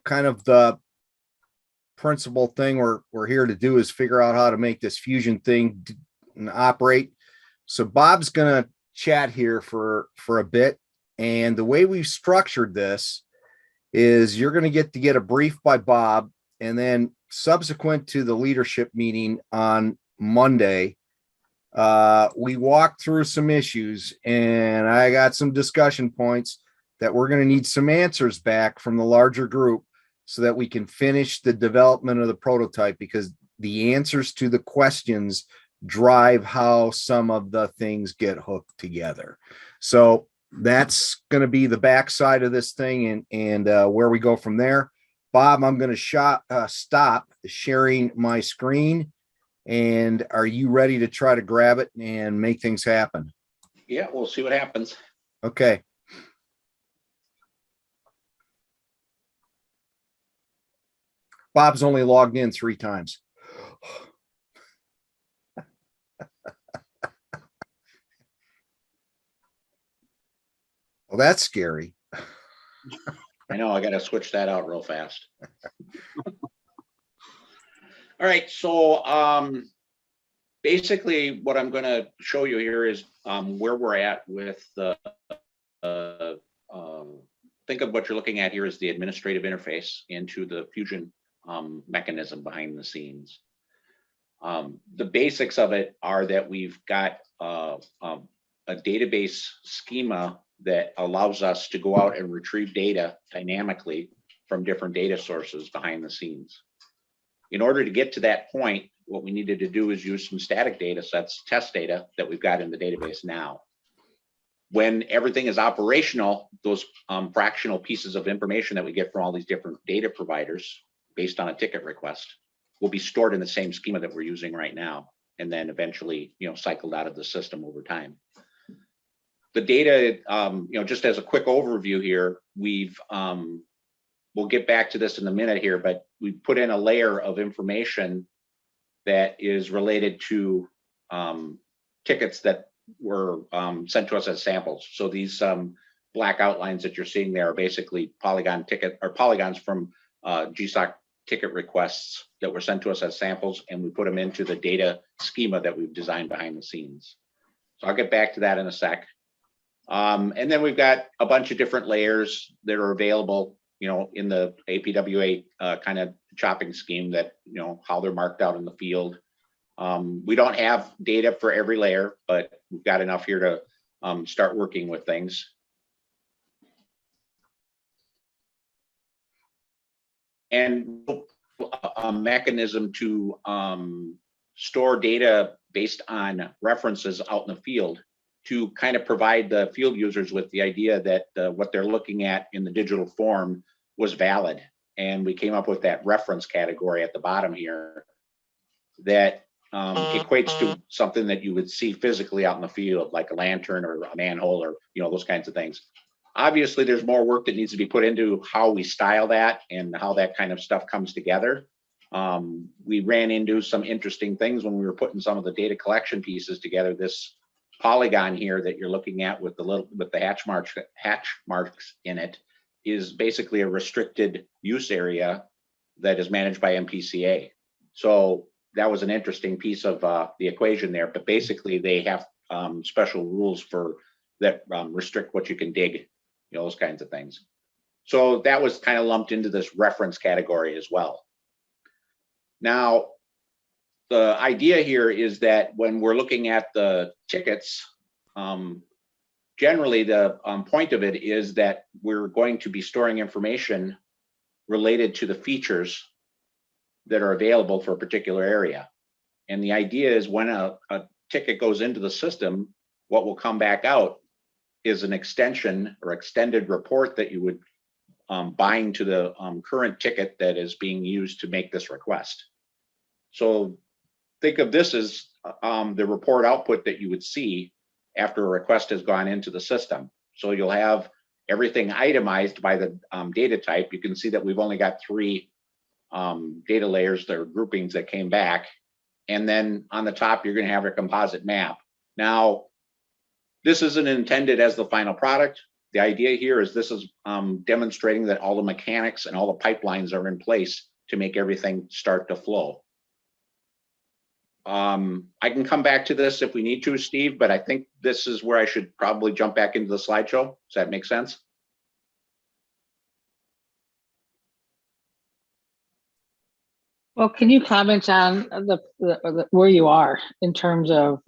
kind of the principal thing we're here to do is figure out how to make this Fusion thing operate. So Bob's gonna chat here for a bit, and the way we've structured this is you're going to get a brief by Bob, and then subsequent to the leadership meeting on Monday, we walked through some issues, and I got some discussion points that we're going to need some answers back from the larger group so that we can finish the development of the prototype, because the answers to the questions drive how some of the things get hooked together. So that's going to be the backside of this thing, and where we go from there. Bob, I'm going to stop sharing my screen. And are you ready to try to grab it and make things happen? Yeah, we'll see what happens. Okay. Bob's only logged in 3 times. Well, that's scary. I know, I got to switch that out real fast. All right, so basically what I'm going to show you here is where we're at with the, think of what you're looking at here as the administrative interface into the Fusion mechanism behind the scenes. The basics of it are that we've got a database schema that allows us to go out and retrieve data dynamically from different data sources behind the scenes. In order to get to that point, what we needed to do is use some static data sets, test data that we've got in the database now. When everything is operational, those fractional pieces of information that we get from all these different data providers based on a ticket request will be stored in the same schema that we're using right now, and then eventually, cycled out of the system over time. The data, just as a quick overview here, we'll get back to this in a minute here, but we put in a layer of information that is related to tickets that were sent to us as samples. So these black outlines that you're seeing there are basically polygons from GSOC ticket requests that were sent to us as samples, and we put them into the data schema that we've designed behind the scenes. So I'll get back to that in a sec. And then we've got a bunch of different layers that are available, in the APWA kind of chopping scheme that, how they're marked out in the field. We don't have data for every layer, but we've got enough here to start working with things. And a mechanism to store data based on references out in the field to kind of provide the field users with the idea that what they're looking at in the digital form was valid. And we came up with that reference category at the bottom here that equates to something that you would see physically out in the field, like a lantern or a manhole or, those kinds of things. Obviously, there's more work that needs to be put into how we style that and how that kind of stuff comes together. We ran into some interesting things when we were putting some of the data collection pieces together. This polygon here that you're looking at with the hatch marks in it is basically a restricted use area that is managed by MPCA. So that was an interesting piece of the equation there, but basically they have special rules for that restrict what you can dig, those kinds of things. So that was kind of lumped into this reference category as well. Now, the idea here is that when we're looking at the tickets, generally the point of it is that we're going to be storing information related to the features that are available for a particular area. And the idea is when a ticket goes into the system, what will come back out is an extension or extended report that you would bind to the current ticket that is being used to make this request. So think of this as the report output that you would see after a request has gone into the system. So you'll have everything itemized by the data type. You can see that we've only got 3 data layers, or groupings that came back. And then on the top, you're going to have a composite map. Now, this isn't intended as the final product. The idea here is this is demonstrating that all the mechanics and all the pipelines are in place to make everything start to flow. I can come back to this if we need to, Steve, but I think this is where I should probably jump back into the slideshow. Does that make sense? Well, can you comment on the where you are in terms of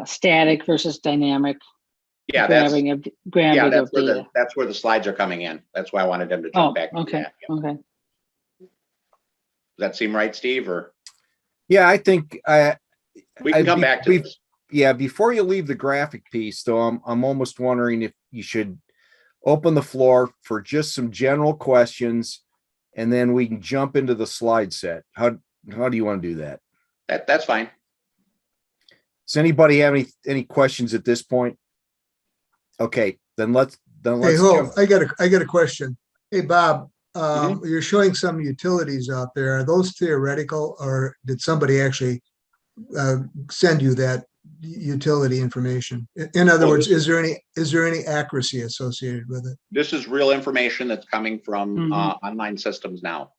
static versus dynamic Yeah, grabbing of data? that's where the slides are coming in. That's why I wanted them to jump back. Okay. Yeah. Okay. Does that seem right, Steve? Or Yeah, I think we can come back to this. Yeah, before you leave the graphic piece, though, I'm almost wondering if you should open the floor for just some general questions, and then we can jump into the slide set. How do you want to do that? That's fine. Does anybody have any questions at this point? Okay, then let's Hey, jump. I got a question. Hey, Bob, Mhm. you're showing some utilities out there. Are those theoretical, or did somebody actually send you that utility information? In other words, is there any accuracy associated with it? This is real information that's coming from Mhm. online systems now.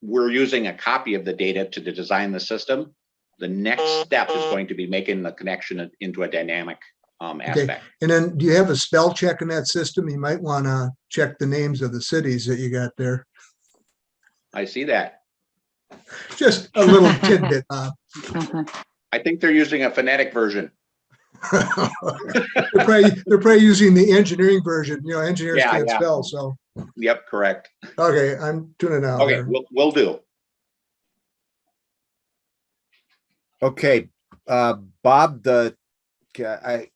We're using a copy of the data to design the system. The next step is going to be making the connection into a dynamic aspect. And then do you have a spell check in that system? You might want to check the names of the cities that you got there. I see that. Just a little tidbit, Bob. I think they're using a phonetic version. They're probably using the engineering version. You know, engineers Yeah, can't yeah. spell, so. Yep, correct. Okay, I'm tuning out. Okay, there. we'll do. Okay, Bob, I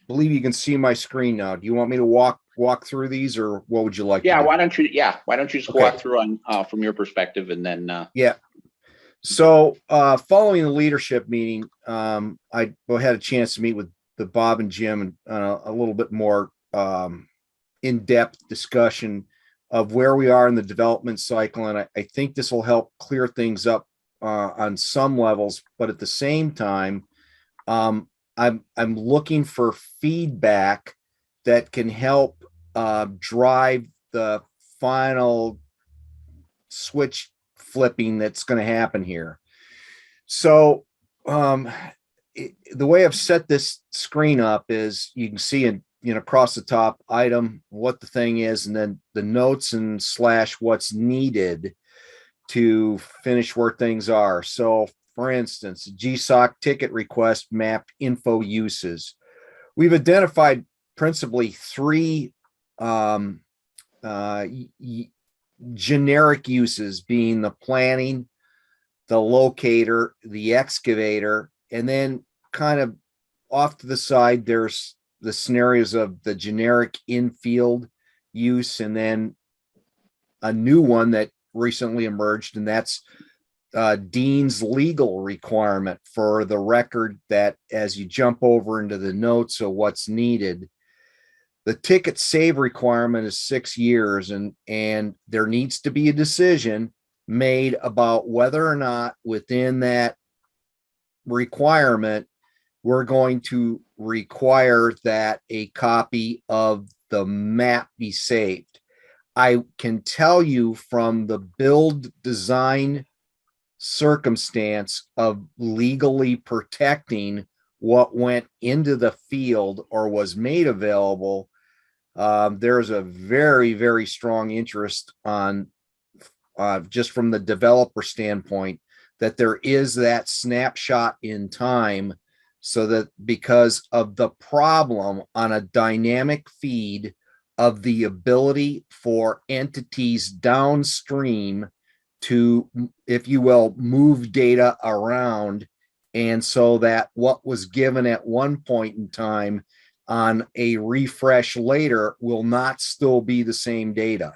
believe you can see my screen now. Do you want me to walk through these, or what would you like? Yeah, to do? why don't you just Okay. walk through on from your perspective, and then Yeah. So following the leadership meeting, I had a chance to meet with the Bob and Jim and a little bit more in-depth discussion of where we are in the development cycle. And I think this will help clear things up on some levels, but at the same time, I'm looking for feedback that can help drive the final switch flipping that's going to happen here. So the way I've set this screen up is you can see in across the top item what the thing is, and then the notes and / what's needed to finish where things are. So for instance, GSOC ticket request map info uses. We've identified principally 3 generic uses, being the planning, the locator, the excavator, and then kind of off to the side, there's the scenarios of the generic infield use, and then a new one that recently emerged, and that's Dean's legal requirement for the record that as you jump over into the notes of what's needed, the ticket save requirement is 6 years, and there needs to be a decision made about whether or not within that requirement we're going to require that a copy of the map be saved. I can tell you from the build design circumstance of legally protecting what went into the field or was made available, there's a very, very strong interest on just from the developer standpoint that there is that snapshot in time, so that because of the problem on a dynamic feed of the ability for entities downstream to, if you will, move data around, and so that what was given at one point in time on a refresh later will not still be the same data.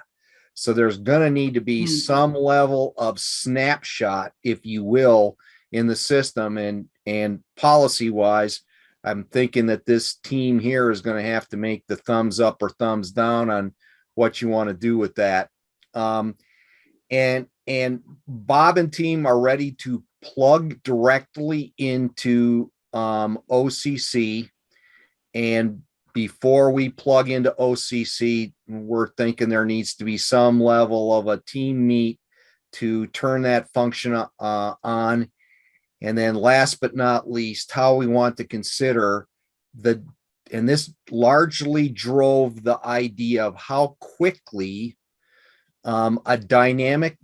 So there's going to need to be some level of snapshot, if you will, in the system. And policy wise, I'm thinking that this team here is going to have to make the thumbs up or thumbs down on what you want to do with that. And Bob and team are ready to plug directly into OCC, and before we plug into OCC, we're thinking there needs to be some level of a team meet to turn that function on. And then last but not least, how we want to consider and this largely drove the idea of how quickly a dynamic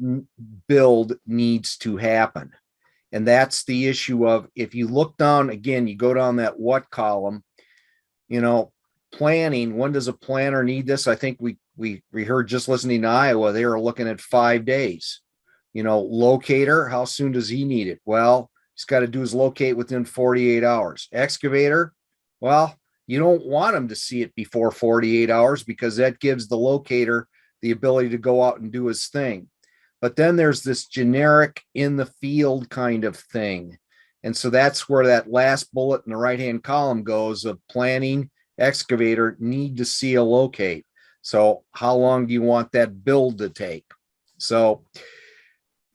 build needs to happen. And that's the issue of, if you look down again, you go down that what column, planning, when does a planner need this? I think we heard just listening to Iowa, they were looking at 5 days. Locator, how soon does he need it? Well, he's got to do his locate within 48 hours. Excavator, well, you don't want him to see it before 48 hours because that gives the locator the ability to go out and do his thing. But then there's this generic in the field kind of thing. And so that's where that last bullet in the right-hand column goes of planning, excavator, need to see a locate. So how long do you want that build to take? So,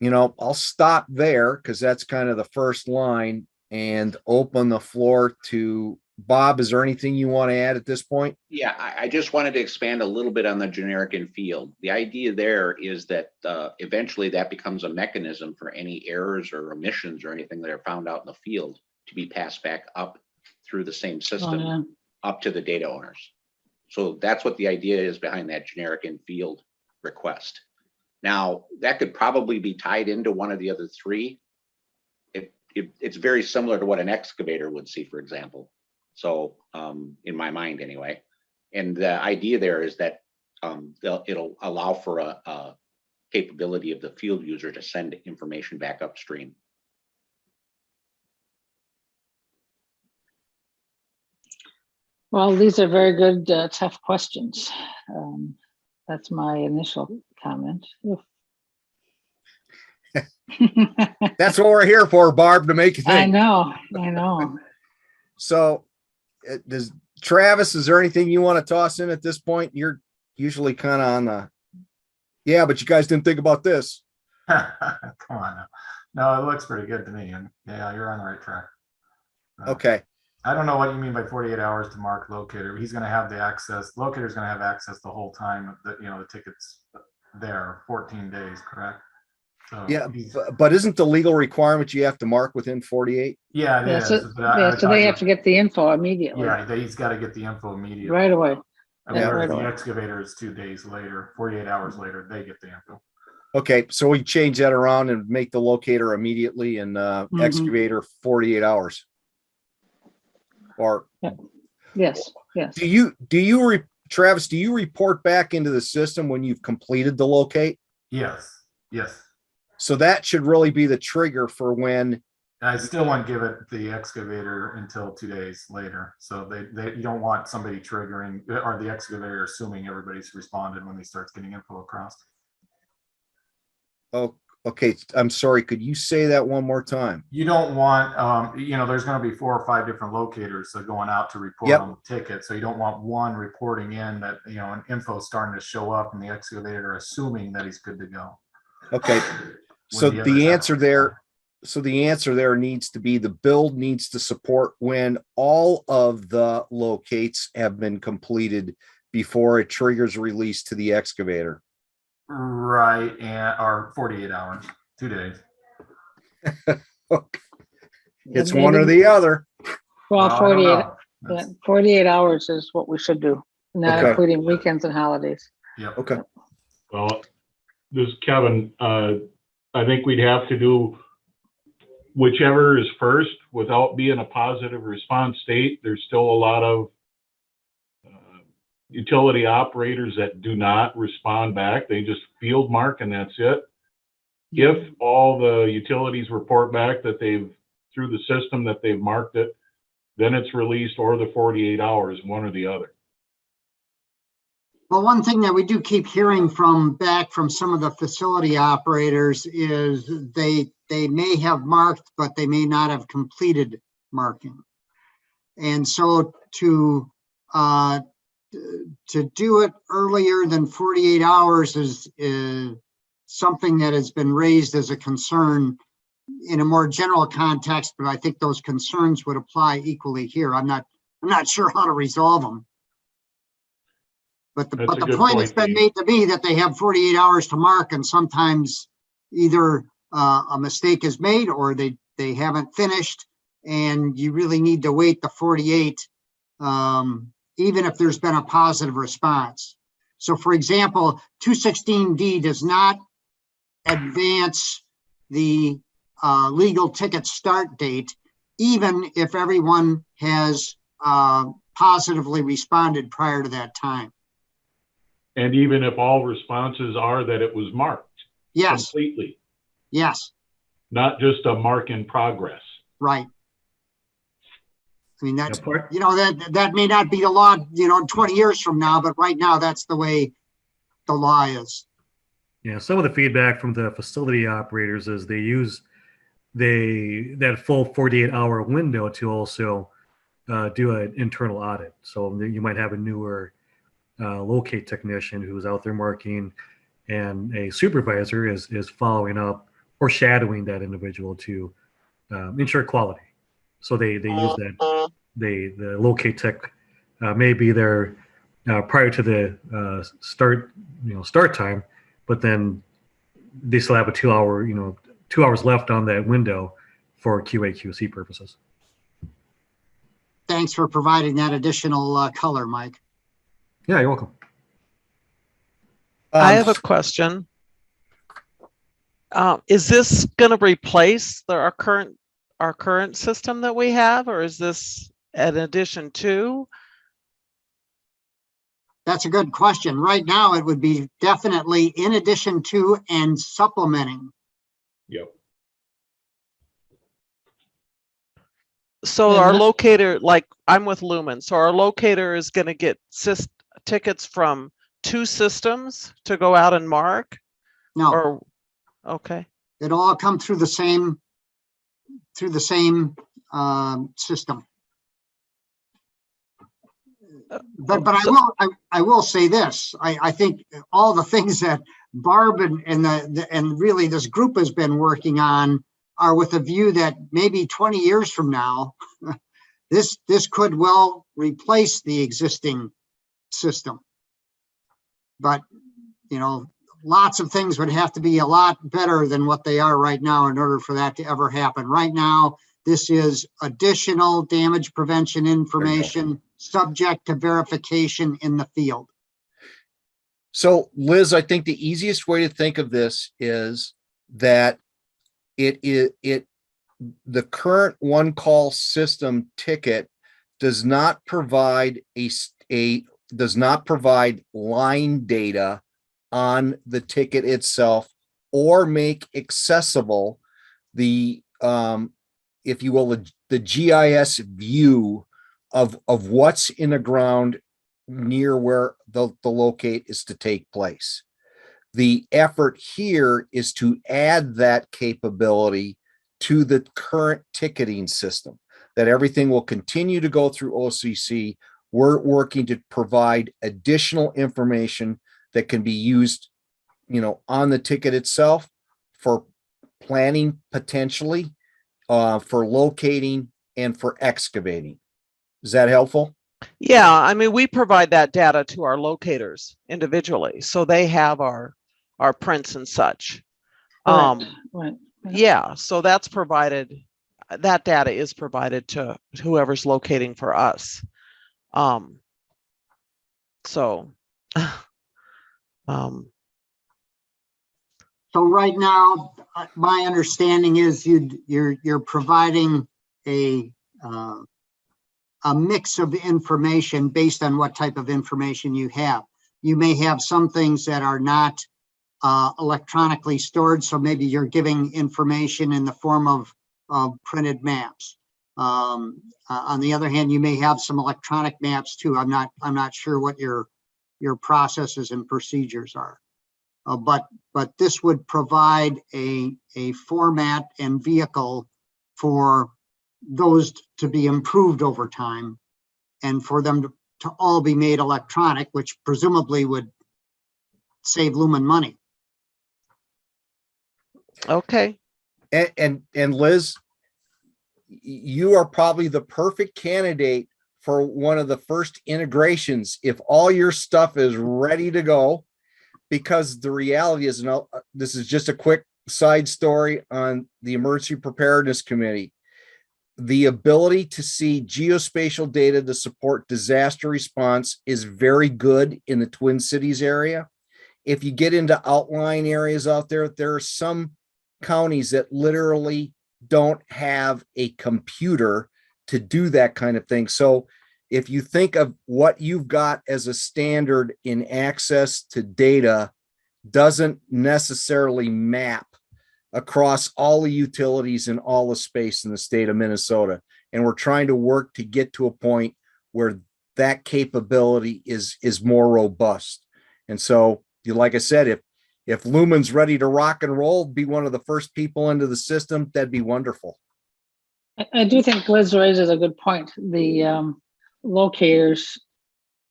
I'll stop there because that's kind of the first line and open the floor to Bob. Is there anything you want to add at this point? Yeah, I just wanted to expand a little bit on the generic in field. The idea there is that eventually that becomes a mechanism for any errors or omissions or anything that are found out in the field to be passed back up through the same system up to the data owners. So that's what the idea is behind that generic in field request. Now, that could probably be tied into one of the other three. It's very similar to what an excavator would see, for example. So in my mind anyway, and the idea there is that it'll allow for a capability of the field user to send information back upstream. Well, these are very good, tough questions. That's my initial comment. That's what we're here for, Barb, to make you think. I know. So Travis, is there anything you want to toss in at this point? You're usually kind of on the, yeah, but you guys didn't think about this. Come on now. No, it looks pretty good to me. And yeah, you're on the right track. Okay. I don't know what you mean by 48 hours to mark locator. He's going to have the access. Locator's going to have access the whole time that, the ticket's there, 14 days, correct? So Yeah, but isn't the legal requirement you have to mark within 48? Yeah, it is. So they have to get the info immediately. Yeah, he's got to get the info immediately. Right away. Whereas the excavator is 2 days later, 48 hours later, they get the info. Okay, so we change that around and make the locator immediately and excavator 48 hours. Or yes. Travis, do you report back into the system when you've completed the locate? Yes. So that should really be the trigger for when. I still won't give it the excavator until 2 days later. So you don't want somebody triggering or the excavator assuming everybody's responded when they starts getting info across. Oh, okay. I'm sorry. Could you say that one more time? You don't want, there's going to be 4 or 5 different locators that are going out to report on the ticket. So you don't want one reporting in that, an info starting to show up and the excavator assuming that he's good to go. Okay. So the answer there needs to be the build needs to support when all of the locates have been completed before it triggers release to the excavator. Right, or 48 hours, 2 days. Okay. It's one or the other. Well, 48 hours is what we should do, not including weekends and holidays. Yeah. Okay. Well, this is Kevin. I think we'd have to do whichever is first without being a positive response state. There's still a lot of utility operators that do not respond back. They just field mark and that's it. If all the utilities report back that through the system that they've marked it, then it's released or the 48 hours, one or the other. Well, one thing that we do keep hearing back from some of the facility operators is they may have marked, but they may not have completed marking. And so to do it earlier than 48 hours is something that has been raised as a concern in a more general context, but I think those concerns would apply equally here. I'm not sure how to resolve them. But the, That's but a the good point has point, been Dave. made to me that they have 48 hours to mark, and sometimes either a mistake is made or they haven't finished, and you really need to wait the 48, even if there's been a positive response. So for example, 216D does not advance the legal ticket start date, even if everyone has positively responded prior to that time. And even if all responses are that it was marked Yes, completely, yes, not just a mark in progress. right. I mean, that's, Yeah, part- you know, that may not be the law, you know, 20 years from now, but right now that's the way the law is. Yeah, some of the feedback from the facility operators is they use that full 48-hour window to also do an internal audit. So you might have a newer locate technician who's out there marking, and a supervisor is following up or shadowing that individual to ensure quality. So they use that the locate tech may be there prior to the start time, but then they still have a 2 hour 2 hours left on that window for QA/QC purposes. Thanks for providing that additional color, Mike. Yeah, you're welcome. I have a question. Is this going to replace our current system that we have, or is this an addition to? That's a good question. Right now, it would be definitely in addition to and supplementing. Yep. So our locator, like I'm with Lumen, so our locator is going to get tickets from 2 systems to go out and mark? No, Or, okay. it'll all come through the same system. But I will say this. I think all the things that Barb and really this group has been working on are with a view that maybe 20 years from now, this could well replace the existing system. But, you know, lots of things would have to be a lot better than what they are right now in order for that to ever happen. Right now, this is additional damage prevention information subject to verification in the field. So Liz, I think the easiest way to think of this is that the current one call system ticket does not provide does not provide line data on the ticket itself or make accessible the if you will the GIS view of what's in the ground near where the locate is to take place. The effort here is to add that capability to the current ticketing system, that everything will continue to go through OCC. We're working to provide additional information that can be used, on the ticket itself for planning potentially, for locating and for excavating. Is that helpful? Yeah, I mean, we provide that data to our locators individually, so they have our prints and such. Right. Yeah, so that's provided, that data is provided to whoever's locating for us. So right now, my understanding is you're providing a mix of information based on what type of information you have. You may have some things that are not electronically stored, so maybe you're giving information in the form of printed maps. On the other hand, you may have some electronic maps too. I'm not sure what your processes and procedures are. But this would provide a format and vehicle for those to be improved over time and for them to all be made electronic, which presumably would save Lumen money. okay. And Liz, you are probably the perfect candidate for one of the first integrations if all your stuff is ready to go, because the reality is, and this is just a quick side story on the Emergency Preparedness Committee. The ability to see geospatial data to support disaster response is very good in the Twin Cities area. If you get into outlying areas out there, there are some counties that literally don't have a computer to do that kind of thing. So if you think of what you've got as a standard in access to data, doesn't necessarily map across all the utilities and all the space in the state of Minnesota. And we're trying to work to get to a point where that capability is more robust. And so, like I said, if Lumen's ready to rock and roll, be one of the first people into the system, that'd be wonderful. I do think Liz raises a good point. The locators,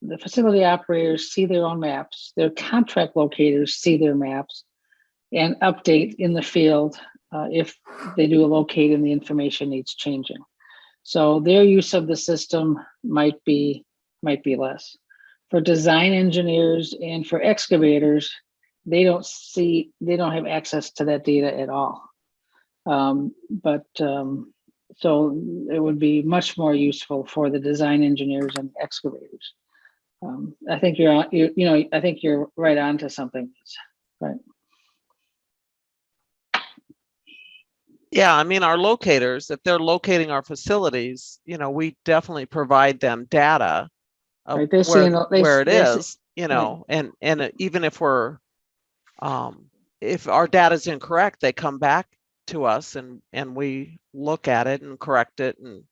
the facility operators see their own maps. Their contract locators see their maps and update in the field if they do a locate and the information needs changing. So their use of the system might be less. For design engineers and for excavators, they don't have access to that data at all. So it would be much more useful for the design engineers and excavators. I think I think you're right on to something, right? Yeah, I mean, our locators, if they're locating our facilities, we definitely provide them data of Right, they see where it they see- is, and even if if our data is incorrect, they come back to us and we look at it and correct it, and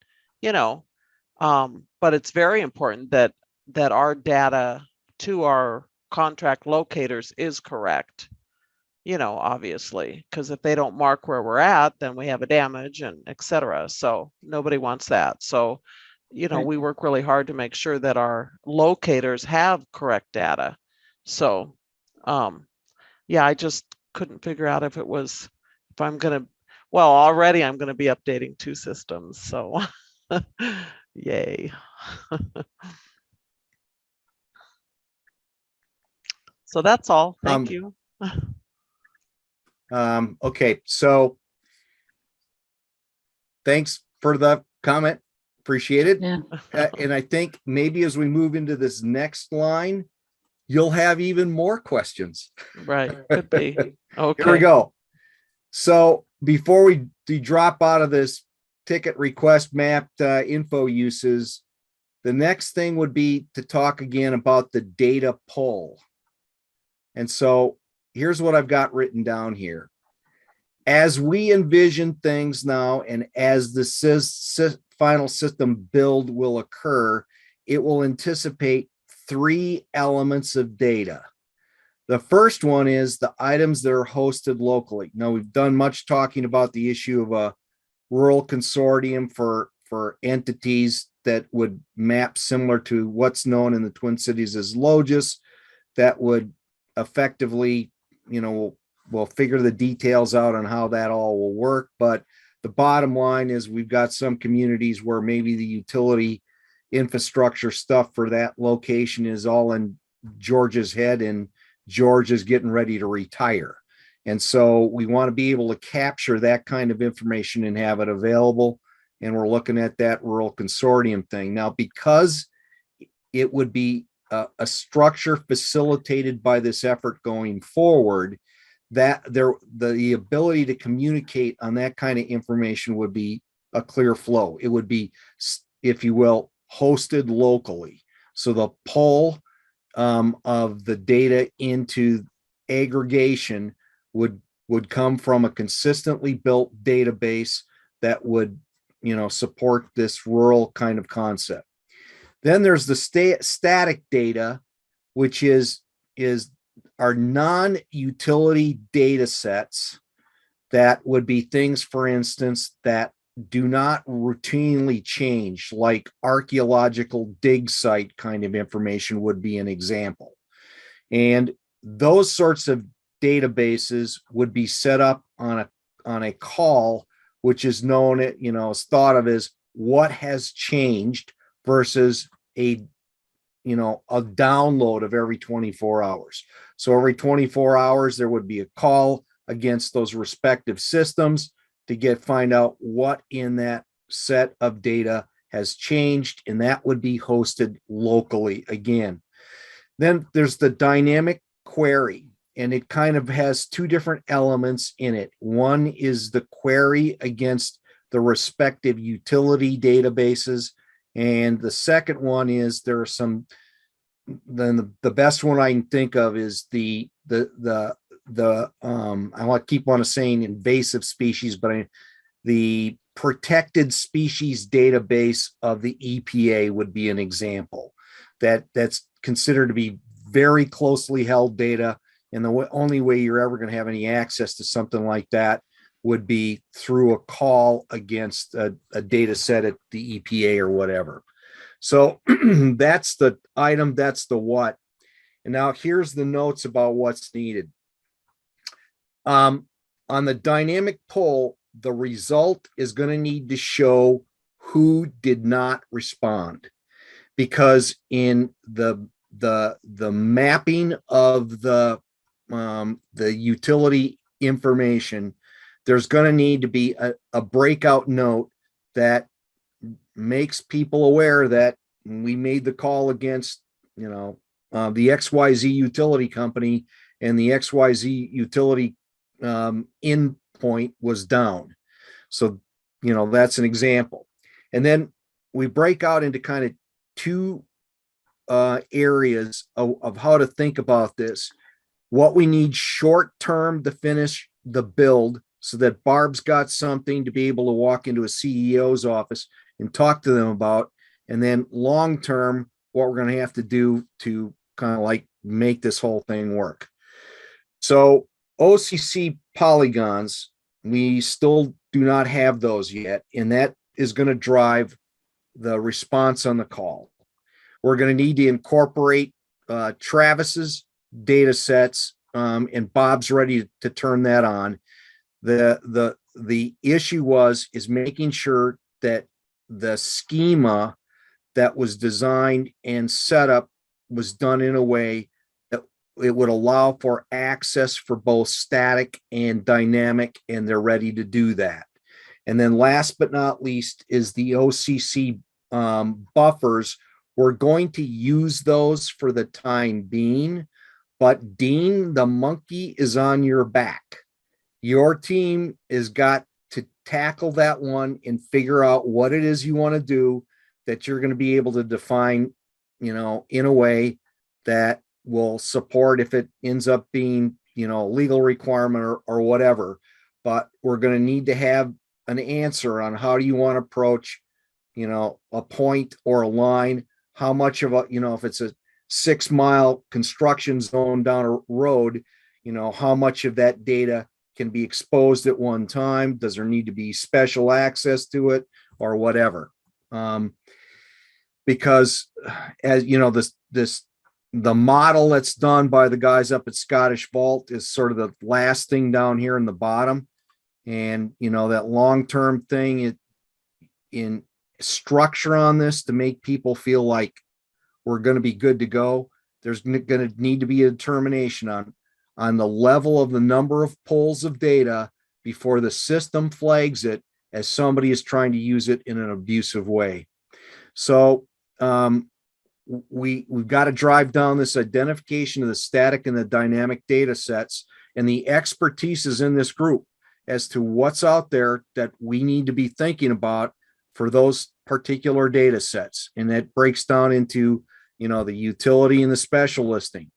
but it's very important that our data to our contract locators is correct, obviously, because if they don't mark where we're at, then we have a damage and etc. So nobody wants that. So Right. we work really hard to make sure that our locators have correct data. So yeah, I just couldn't figure out if I'm gonna already I'm gonna be updating 2 systems, so yay. So that's all. Thank you. Okay, so thanks for the comment. Appreciate it. Yeah. And I think maybe as we move into this next line, you'll have even more questions. Right, could be. Okay. Here we go. So before we drop out of this ticket request mapped info uses, the next thing would be to talk again about the data pull. And so here's what I've got written down here. As we envision things now, and as the final system build will occur, it will anticipate 3 elements of data. The first one is the items that are hosted locally. Now, we've done much talking about the issue of a rural consortium for entities that would map similar to what's known in the Twin Cities as LOGIS, that would effectively, we'll figure the details out on how that all will work. But the bottom line is we've got some communities where maybe the utility infrastructure stuff for that location is all in George's head, and George is getting ready to retire. And so we want to be able to capture that kind of information and have it available. And we're looking at that rural consortium thing. Now, because it would be a structure facilitated by this effort going forward, that the ability to communicate on that kind of information would be a clear flow. It would be, if you will, hosted locally. So the pull of the data into aggregation would come from a consistently built database that would, support this rural kind of concept. Then there's the static data, which is our non-utility data sets that would be things, for instance, that do not routinely change, like archaeological dig site kind of information would be an example. And those sorts of databases would be set up on a call, which is known, is thought of as what has changed versus a download of every 24 hours. So every 24 hours, there would be a call against those respective systems to find out what in that set of data has changed, and that would be hosted locally again. Then there's the dynamic query, and it kind of has two different elements in it. One is the query against the respective utility databases, and the second one is there are some. Then the best one I can think of is I keep on saying invasive species, but the protected species database of the EPA would be an example. That's considered to be very closely held data, and the only way you're ever going to have any access to something like that would be through a call against a data set at the EPA or whatever. So that's the item, that's the what. And now here's the notes about what's needed. On the dynamic poll, the result is going to need to show who did not respond, because in the mapping of the utility information, there's going to need to be a breakout note that makes people aware that we made the call against, the XYZ utility company, and the XYZ utility endpoint was down. So, that's an example. And then we break out into kind of two areas of how to think about this. What we need short term to finish the build so that Barb's got something to be able to walk into a CEO's office and talk to them about, and then long term, what we're going to have to do to kind of like make this whole thing work. So OCC polygons, we still do not have those yet, and that is going to drive the response on the call. We're going to need to incorporate Travis's data sets, and Bob's ready to turn that on. The issue is making sure that the schema that was designed and set up was done in a way that it would allow for access for both static and dynamic, and they're ready to do that. And then last but not least is the OCC buffers. We're going to use those for the time being, but Dean, the monkey is on your back. Your team has got to tackle that one and figure out what it is you want to do, that you're going to be able to define, in a way that will support if it ends up being, legal requirement or whatever. But we're going to need to have an answer on how do you want to approach, a point or a line, how much of a, if it's a 6 mile construction zone down a road, how much of that data can be exposed at one time? Does there need to be special access to it or whatever? Because as the model that's done by the guys up at Scottish Vault is sort of the last thing down here in the bottom. And, that long-term thing in structure on this to make people feel like we're going to be good to go. There's going to need to be a determination on the level of the number of pulls of data before the system flags it as somebody is trying to use it in an abusive way. So we've got to drive down this identification of the static and the dynamic data sets, and the expertise is in this group as to what's out there that we need to be thinking about for those particular data sets. And that breaks down into, the utility and the special listing,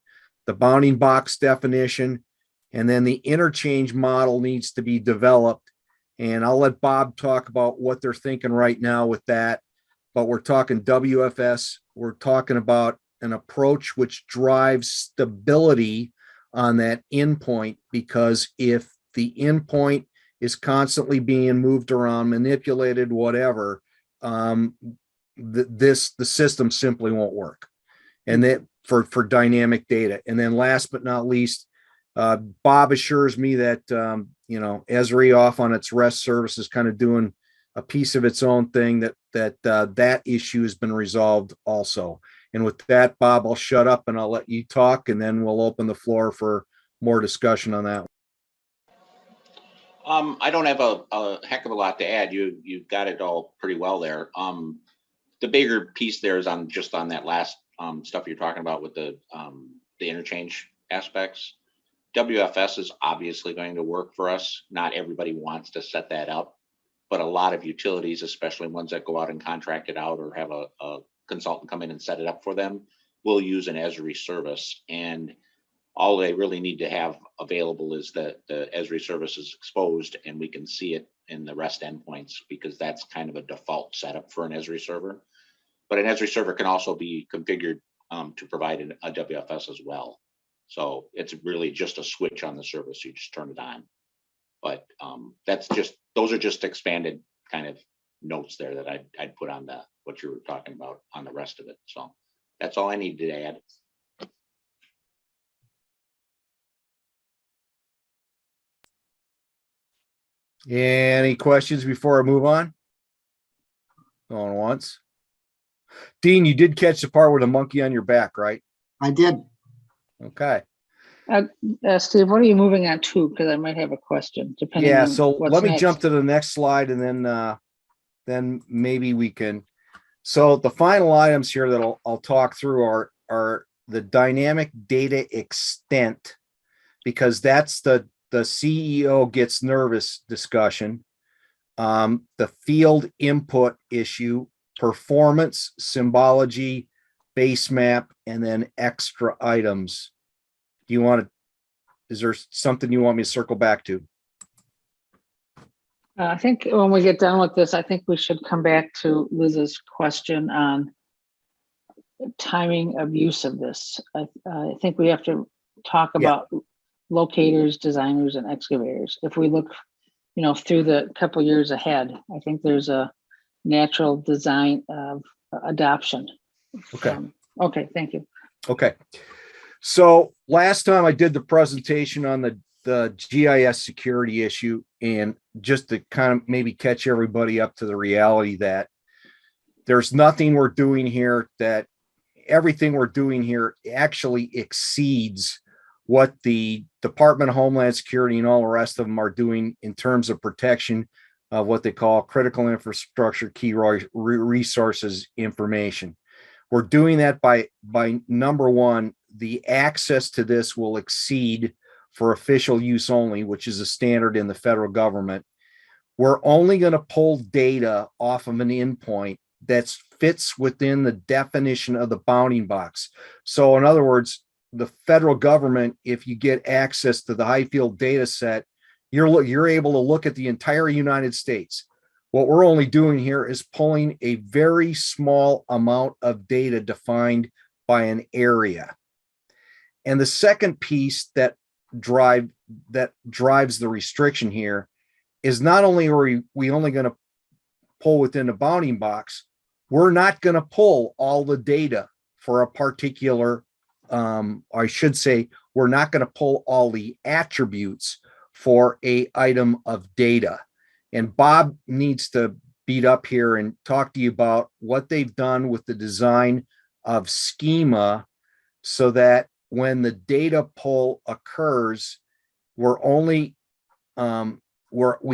the bounding box definition, and then the interchange model needs to be developed. And I'll let Bob talk about what they're thinking right now with that. But we're talking WFS. We're talking about an approach which drives stability on that endpoint, because if the endpoint is constantly being moved around, manipulated, whatever, the system simply won't work. And that for dynamic data. And then last but not least, Bob assures me that, Esri off on its rest service is kind of doing a piece of its own thing that that issue has been resolved also. And with that, Bob, I'll shut up and I'll let you talk, and then we'll open the floor for more discussion on that. I don't have a heck of a lot to add. You got it all pretty well there. The bigger piece there is on that last stuff you're talking about with the interchange aspects. WFS is obviously going to work for us. Not everybody wants to set that up, but a lot of utilities, especially ones that go out and contract it out or have a consultant come in and set it up for them, will use an Esri service. And all they really need to have available is that the Esri service is exposed and we can see it in the REST endpoints, because that's kind of a default setup for an Esri server. But an Esri server can also be configured to provide a WFS as well. So it's really just a switch on the service. You just turn it on. But those are just expanded kind of notes there that I'd put on what you were talking about on the rest of it. So that's all I need to add. Any questions before I move on? Going once. Dean, you did catch the part with a monkey on your back, right? I did. Okay. Steve, what are you moving on to? Because I might have a question depending Yeah, on so what's let me next. jump to the next slide, and then maybe we can. So the final items here that I'll talk through are the dynamic data extent, because that's the CEO gets nervous discussion. The field input issue, performance, symbology, base map, and then extra items. Do you want to, is there something you want me to circle back to? I think when we get done with this, I think we should come back to Liz's question on timing of use of this. I think we have to talk about locators, designers, and excavators. If we look, through the couple years ahead, I think there's a natural design of adoption. Okay. Okay, thank you. Okay. So last time I did the presentation on the GIS security issue, and just to kind of maybe catch everybody up to the reality that there's nothing we're doing here, that everything we're doing here actually exceeds what the Department of Homeland Security and all the rest of them are doing in terms of protection of what they call critical infrastructure, key resources information. We're doing that by number one, the access to this will exceed for official use only, which is a standard in the federal government. We're only going to pull data off of an endpoint that fits within the definition of the bounding box. So in other words, the federal government, if you get access to the high field data set, you're able to look at the entire United States. What we're only doing here is pulling a very small amount of data defined by an area. And the second piece that drives the restriction here is not only are we only going to pull within the bounding box, we're not going to pull all the data for a particular, I should say, we're not going to pull all the attributes for a item of data. And Bob needs to beat up here and talk to you about what they've done with the design of Schema, so that when the data pull occurs, we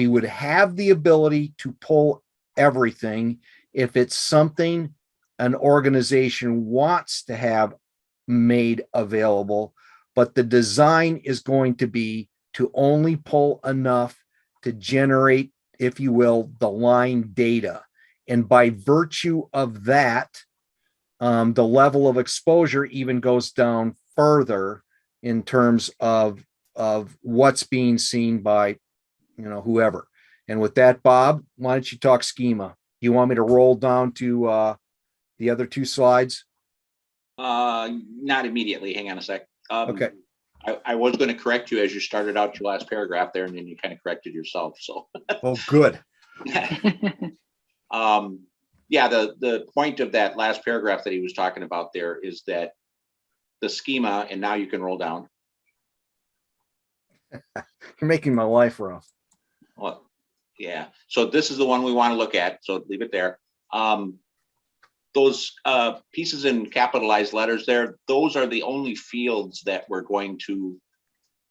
would have the ability to pull everything if it's something an organization wants to have made available, but the design is going to be to only pull enough to generate, if you will, the line data. And by virtue of that, the level of exposure even goes down further in terms of what's being seen by, whoever. And with that, Bob, why don't you talk Schema? You want me to roll down to the other two slides? Not immediately. Hang on a sec. Okay. I was going to correct you as you started out your last paragraph there, and then you kind of corrected yourself. So. Oh, good. Yeah, the point of that last paragraph that he was talking about there is that the Schema, and now you can roll down. You're making my life rough. Well, yeah. So this is the one we want to look at. So leave it there. Those pieces in capitalized letters there, those are the only fields that we're going to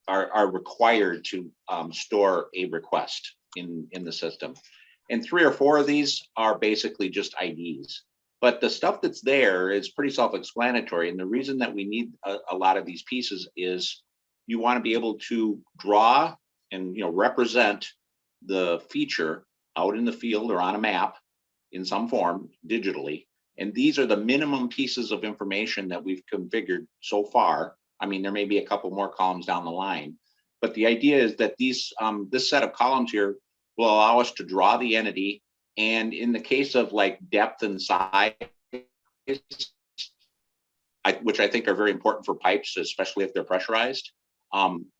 are required to store a request in the system. And 3 or 4 of these are basically just IDs. But the stuff that's there is pretty self-explanatory. And the reason that we need a lot of these pieces is you want to be able to draw and represent the feature out in the field or on a map in some form digitally. And these are the minimum pieces of information that we've configured so far. I mean, there may be a couple more columns down the line, but the idea is that these this set of columns here will allow us to draw the entity. And in the case of like depth and size, which I think are very important for pipes, especially if they're pressurized,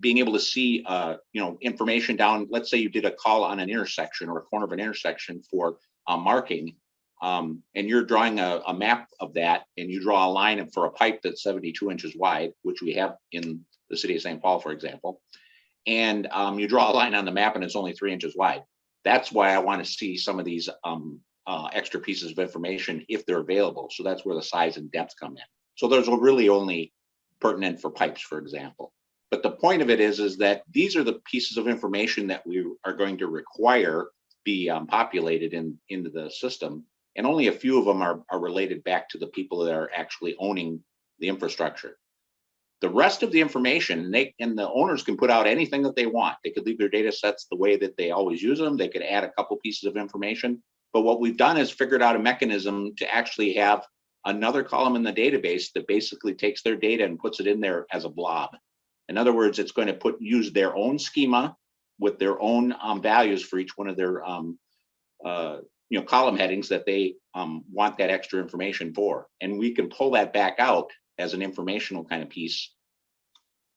being able to see information down. Let's say you did a call on an intersection or a corner of an intersection for marking. And you're drawing a map of that, and you draw a line for a pipe that's 72 inches wide, which we have in the city of St. Paul, for example, and you draw a line on the map and it's only 3 inches wide. That's why I want to see some of these extra pieces of information if they're available. So that's where the size and depth come in. So those are really only pertinent for pipes, for example. But the point of it is that these are the pieces of information that we are going to require be populated into the system. And only a few of them are related back to the people that are actually owning the infrastructure. The rest of the information, and the owners can put out anything that they want. They could leave their data sets the way that they always use them. They could add a couple pieces of information. But what we've done is figured out a mechanism to actually have another column in the database that basically takes their data and puts it in there as a blob. In other words, it's going to use their own schema with their own values for each one of their column headings that they want that extra information for. And we can pull that back out as an informational kind of piece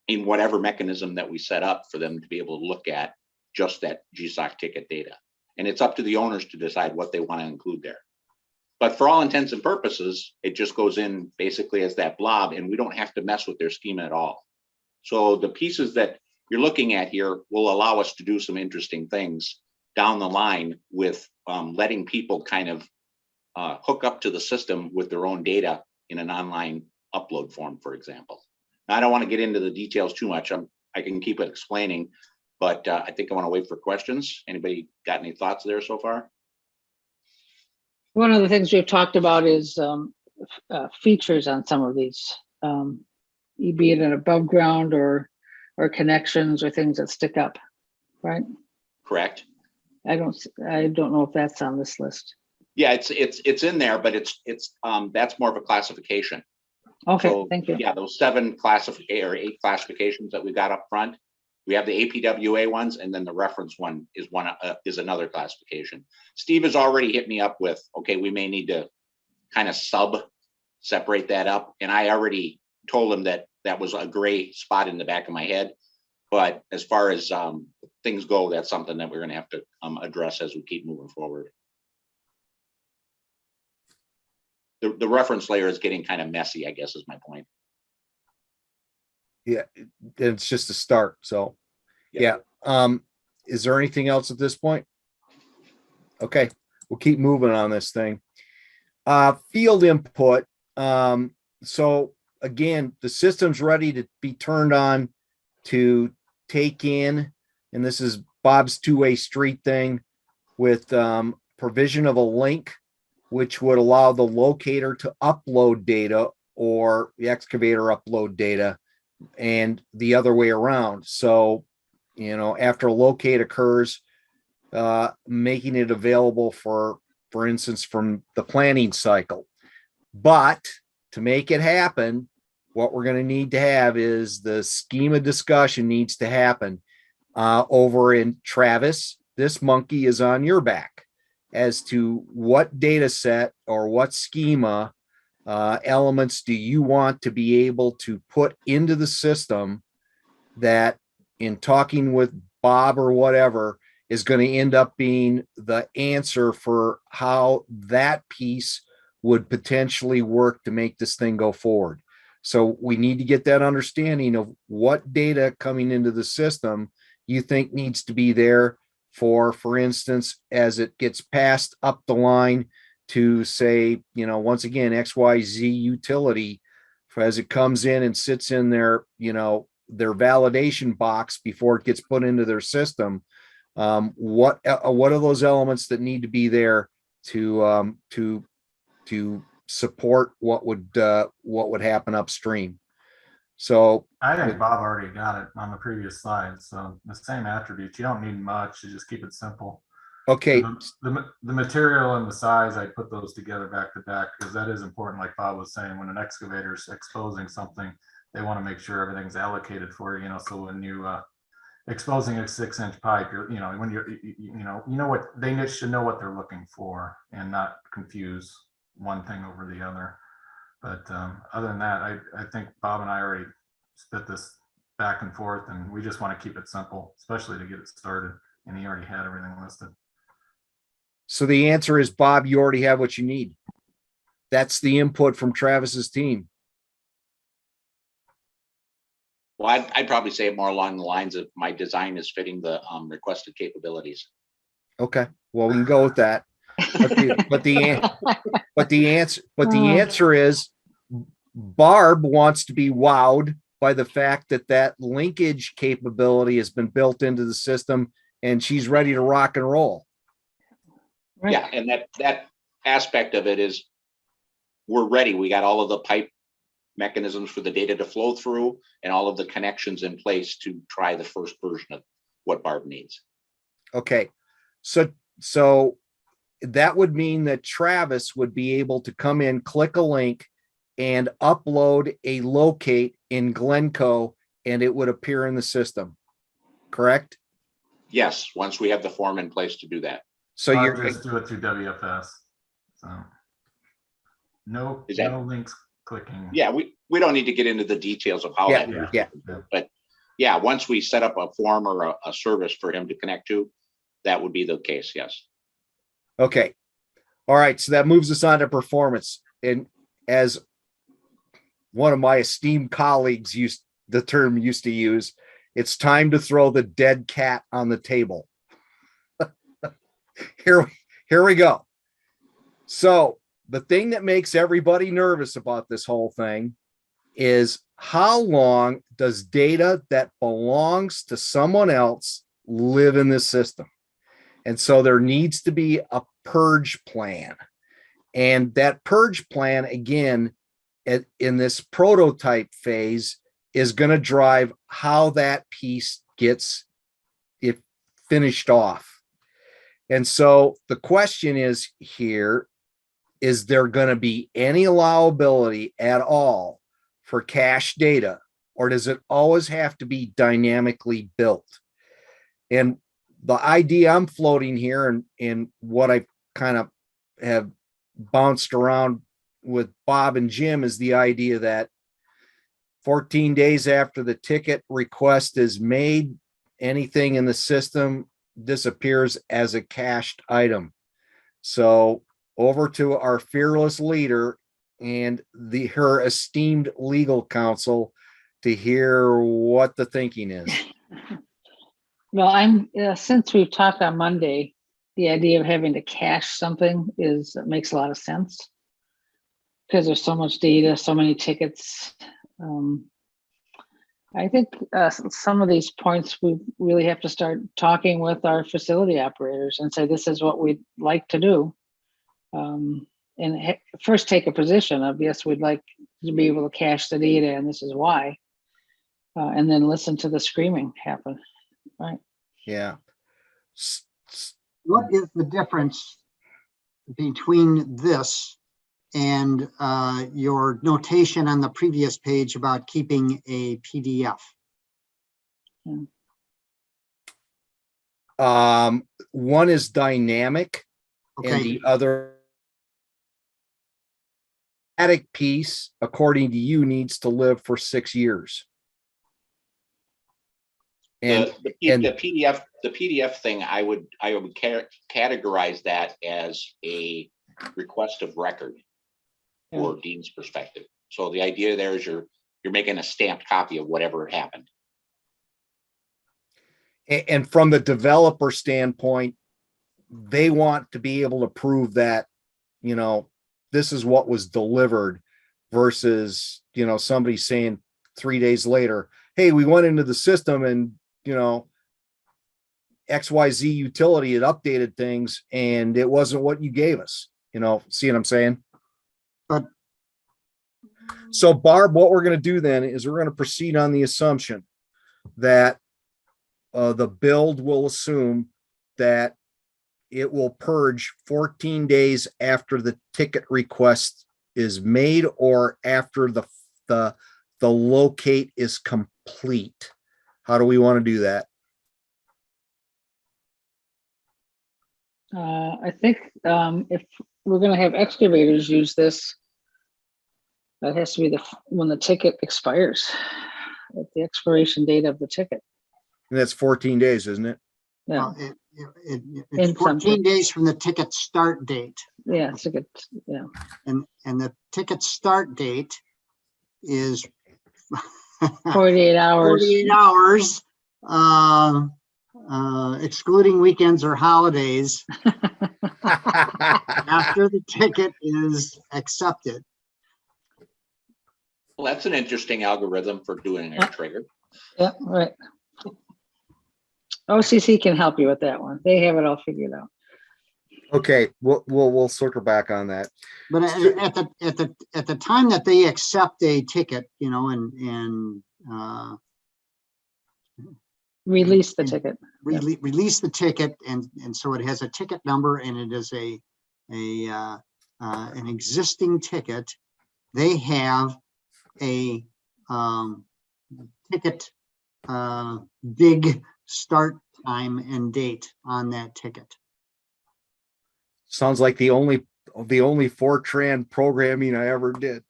in whatever mechanism that we set up for them to be able to look at just that GSOC ticket data. And it's up to the owners to decide what they want to include there. But for all intents and purposes, it just goes in basically as that blob, and we don't have to mess with their schema at all. So the pieces that you're looking at here will allow us to do some interesting things down the line with letting people kind of hook up to the system with their own data in an online upload form, for example. Now, I don't want to get into the details too much. I can keep it explaining, but I think I want to wait for questions. Anybody got any thoughts there so far? One of the things we've talked about is features on some of these, be it an above ground or connections or things that stick up, right? Correct. I don't know if that's on this list. Yeah, it's in there, but it's that's more of a classification. Okay, So, thank you. Yeah, those 8 classifications that we got up front. We have the APWA ones, and then the reference one is another classification. Steve has already hit me up with, okay, we may need to kind of separate that up. And I already told him that was a gray spot in the back of my head. But as far as things go, that's something that we're going to have to address as we keep moving forward. The reference layer is getting kind of messy, I guess, is my point. Yeah, it's just a start. So, yeah. Is there anything else at this point? Okay, we'll keep moving on this thing. Field input. So again, the system's ready to be turned on to take in, and this is Bob's two-way street thing with provision of a link, which would allow the locator to upload data or the excavator upload data, and the other way around. So, after a locate occurs, making it available for instance, from the planning cycle. But to make it happen, what we're going to need to have is the schema discussion needs to happen over in Travis. This monkey is on your back as to what data set or what schema elements do you want to be able to put into the system that, in talking with Bob or whatever, is going to end up being the answer for how that piece would potentially work to make this thing go forward. So we need to get that understanding of what data coming into the system you think needs to be there for instance, as it gets passed up the line to say, once again, XYZ utility as it comes in and sits in their, their validation box before it gets put into their system. What are those elements that need to be there to support what would happen upstream? So I think Bob already got it on the previous slide. So the same attributes, you don't need much, you just keep it simple. okay, The material and the size, I put those together back to back because that is important. Like Bob was saying, when an excavator is exposing something, they want to make sure everything's allocated for, so when you exposing a 6-inch pipe, when what they should know what they're looking for and not confuse one thing over the other. But other than that, I think Bob and I already split this back and forth, and we just want to keep it simple, especially to get it started. And he already had everything listed. so the answer is, Bob, you already have what you need. That's the input from Travis's team. Well, I'd probably say it more along the lines of my design is fitting the requested capabilities. Okay, well, we can go with that. But the answer is, Barb wants to be wowed by the fact that linkage capability has been built into the system and she's ready to rock and roll. Right. Yeah, and that aspect of it is we're ready. We got all of the pipe mechanisms for the data to flow through and all of the connections in place to try the first version of what Barb needs. Okay, so that would mean that Travis would be able to come in, click a link, and upload a locate in Glencoe, and it would appear in the system. Correct? Yes, once we have the form in place to do that. So I'll you're just do it through WFS. So no links clicking. Yeah, we don't need to get into the details of how that works. Yeah. But yeah, once we set up a form or a service for him to connect to, that would be the case. Yes. Okay. All right. So that moves us on to performance. And as one of my esteemed colleagues used to use, it's time to throw the dead cat on the table. Here we go. So the thing that makes everybody nervous about this whole thing is, how long does data that belongs to someone else live in this system? And so there needs to be a purge plan. And that purge plan, again, in this prototype phase, is going to drive how that piece gets it finished off. And so the question is here, is there going to be any allowability at all for cache data, or does it always have to be dynamically built? And the idea I'm floating here, and what I kind of have bounced around with Bob and Jim, is the idea that 14 days after the ticket request is made, anything in the system disappears as a cached item. So over to our fearless leader and her esteemed legal counsel to hear what the thinking is. Well, since we've talked on Monday, the idea of having to cache something makes a lot of sense, because there's so much data, so many tickets. I think some of these points we really have to start talking with our facility operators and say, this is what we'd like to do. And first take a position of, yes, we'd like to be able to cache the data, and this is why. And then listen to the screaming happen. Right. Yeah. What is the difference between this and your notation on the previous page about keeping a PDF? One is dynamic, Okay. and the other static piece, according to you, needs to live for 6 years. And The PDF thing, I would categorize that as a request of record for Dean's perspective. So the idea there is you're making a stamped copy of whatever happened. And from the developer standpoint, they want to be able to prove that you know, this is what was delivered versus, you know, somebody saying 3 days later, hey, we went into the system and, you know, XYZ utility had updated things and it wasn't what you gave us, you know, see what I'm saying? But So Barb, what we're going to do then is we're going to proceed on the assumption that the build will assume that it will purge 14 days after the ticket request is made or after the locate is complete. How do we want to do that? I think if we're going to have excavators use this, that has to be when the ticket expires, at the expiration date of the ticket. And that's 14 days, isn't it? Yeah, it's In 14 something. days from the ticket start date. yeah, ticket. Yeah, And the ticket start date is 48 hours. 48 hours, excluding weekends or holidays after the ticket is accepted. Well, that's an interesting algorithm for doing a trigger. Yeah, right. OCC can help you with that one. They have it all figured out. Okay, we'll circle back on that. But at the time that they accept a ticket, you know, and Release the ticket. release the ticket, and so it has a ticket number and it is an existing ticket. They have a ticket dig start time and date on that ticket. Sounds like the only Fortran programming I ever did.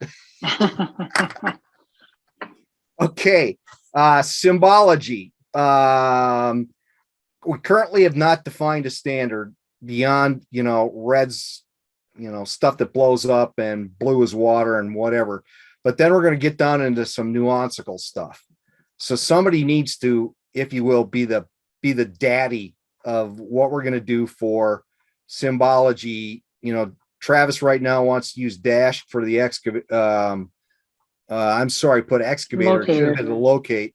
Okay, symbology. We currently have not defined a standard beyond, you know, red's, you know, stuff that blows up and blue is water and whatever. But then we're going to get down into some nuanceical stuff. So somebody needs to, if you will, be the daddy of what we're going to do for symbology. You know, Travis right now wants to use dash for the put excavator. It should have been the locate.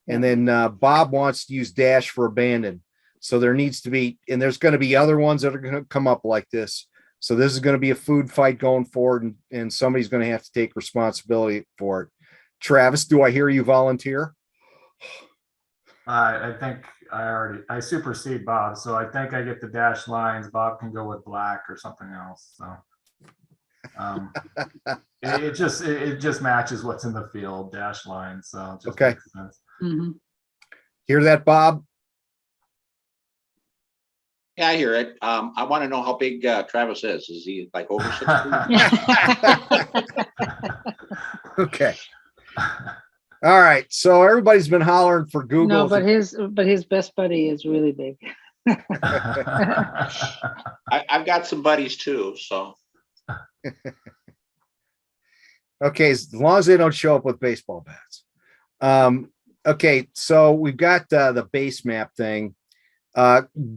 And then Bob wants to use dash for abandon. So there needs to be, and there's going to be other ones that are going to come up like this. So this is going to be a food fight going forward, and somebody's going to have to take responsibility for it. Travis, do I hear you volunteer? I think I supersede Bob, so I think I get the dash lines. Bob can go with black or something else. So it just matches what's in the field, dash lines. So it just Okay. makes sense. Mhm. Hear that, Bob? Yeah, I hear it. I want to know how big Travis is. Is he like over 6 feet? Okay. All right. So everybody's been hollering for Google. No, but his best buddy is really big. I've got some buddies too, so. Okay, as long as they don't show up with baseball bats. Okay, so we've got the base map thing.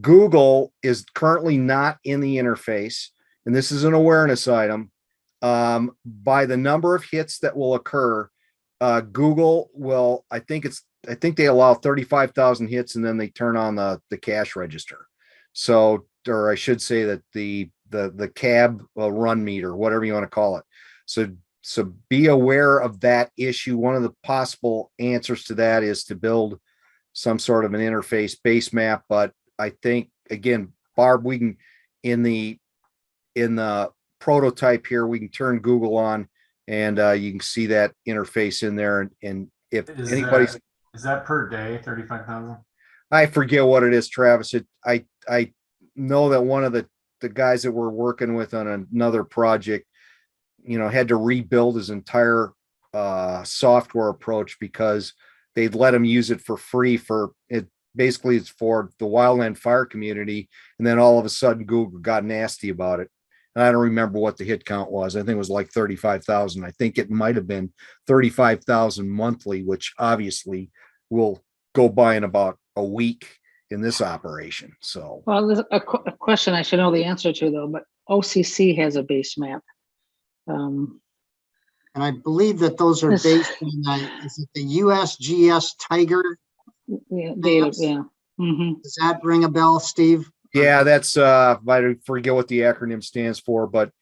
Google is currently not in the interface, and this is an awareness item. By the number of hits that will occur, Google will, I think they allow 35,000 hits and then they turn on the cash register. So, or I should say that the cab run meter, whatever you want to call it. So be aware of that issue. One of the possible answers to that is to build some sort of an interface base map. But I think, again, Barb, we can, in the prototype here, we can turn Google on and you can see that interface in there. And if anybody's, is that per day, 35,000? I forget what it is, Travis. I know that one of the guys that we're working with on another project, you know, had to rebuild his entire software approach because they'd let him use it for free for it. Basically, it's for the wildland fire community. And then all of a sudden Google got nasty about it. And I don't remember what the hit count was. I think it was like 35,000. I think it might have been 35,000 monthly, which obviously will go by in about a week in this operation. So, Well, there's a question I should know the answer to though, but OCC has a base map. And I believe that those are Yes. based on, is it the USGS Tiger? Yeah, data, Maps? yeah. Mhm. Does that ring a bell, Steve? Yeah, that's I forget what the acronym stands for, but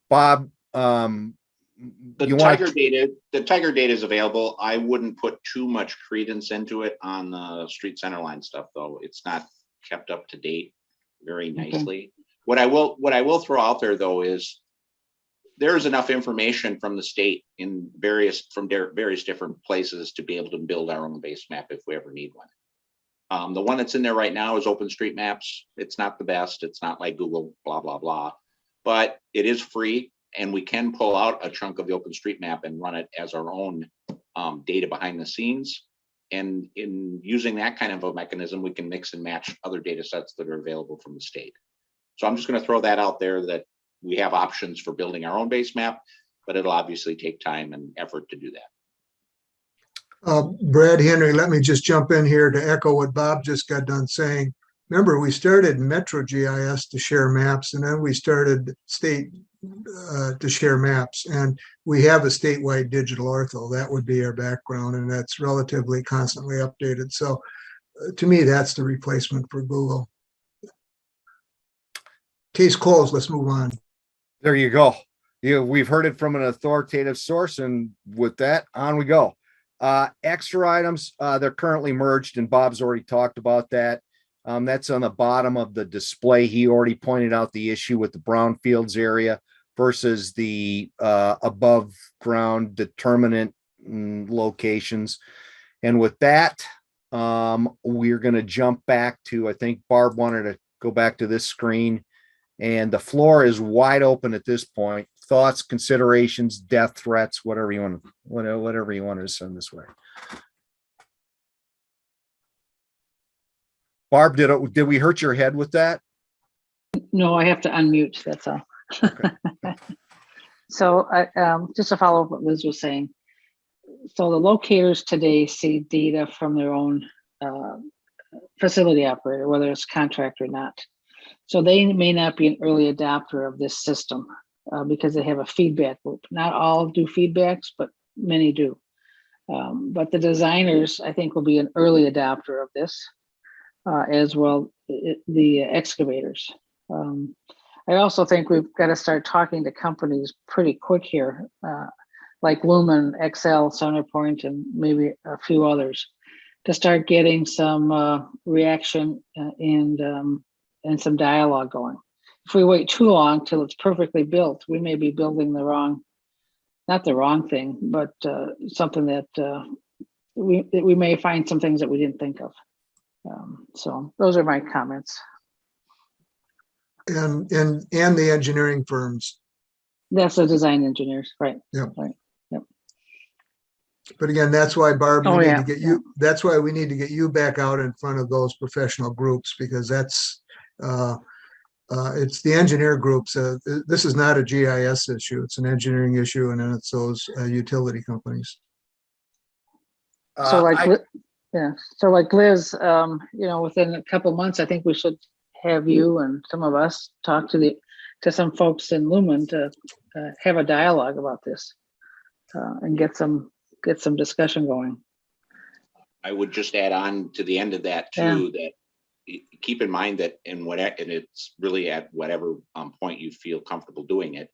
Bob, The you want Tiger data, the Tiger data is available. I wouldn't put too much credence into it on the street center line stuff, though. It's not kept up to date very nicely. What I will throw out there though is there's enough information from the state in various different places to be able to build our own base map if we ever need one. The one that's in there right now is OpenStreetMaps. It's not the best. It's not like Google, blah, blah, blah, but it is free. And we can pull out a chunk of the OpenStreetMap and run it as our own data behind the scenes. And in using that kind of a mechanism, we can mix and match other data sets that are available from the state. So I'm just going to throw that out there that we have options for building our own base map, but it'll obviously take time and effort to do that. Brad Henry, let me just jump in here to echo what Bob just got done saying. Remember, we started Metro GIS to share maps, and then we started state to share maps, and we have a statewide digital ortho. That would be our background, and that's relatively constantly updated. So to me, that's the replacement for Google. Case closed. Let's move on. There you go. We've heard it from an authoritative source, and with that, on we go. Extra items, they're currently merged, and Bob's already talked about that. That's on the bottom of the display. He already pointed out the issue with the brownfields area versus the above ground determinant locations. And with that, we're going to jump back to, I think Barb wanted to go back to this screen, and the floor is wide open at this point. Thoughts, considerations, death threats, whatever you want to send this way. Barb, did we hurt your head with that? No, I have to unmute, that's all. Okay. So just to follow up what Liz was saying. So the locators today see data from their own facility operator, whether it's contract or not. So they may not be an early adopter of this system because they have a feedback loop. Not all do feedbacks, but many do. But the designers, I think, will be an early adopter of this. As well, the excavators. I also think we've got to start talking to companies pretty quick here, like Lumen, XL, Centerpoint, and maybe a few others, to start getting some reaction and some dialogue going. If we wait too long till it's perfectly built, we may be building not the wrong thing, but something that we may find some things that we didn't think of. So those are my comments. And the engineering firms. That's the design engineers, right? Yep. Right. Yep. But again, that's why, Barb, Oh, we need yeah. to get you. That's why we need to get you back out in front of those professional groups, because that's it's the engineer groups. This is not a GIS issue; it's an engineering issue, and then it's those utility companies. So like Liz, within a couple of months, I think we should have you and some of us talk to some folks in Lumen to have a dialogue about this and get some discussion going. I would just add on to the end of that too, that keep in mind that and it's really at whatever point you feel comfortable doing it.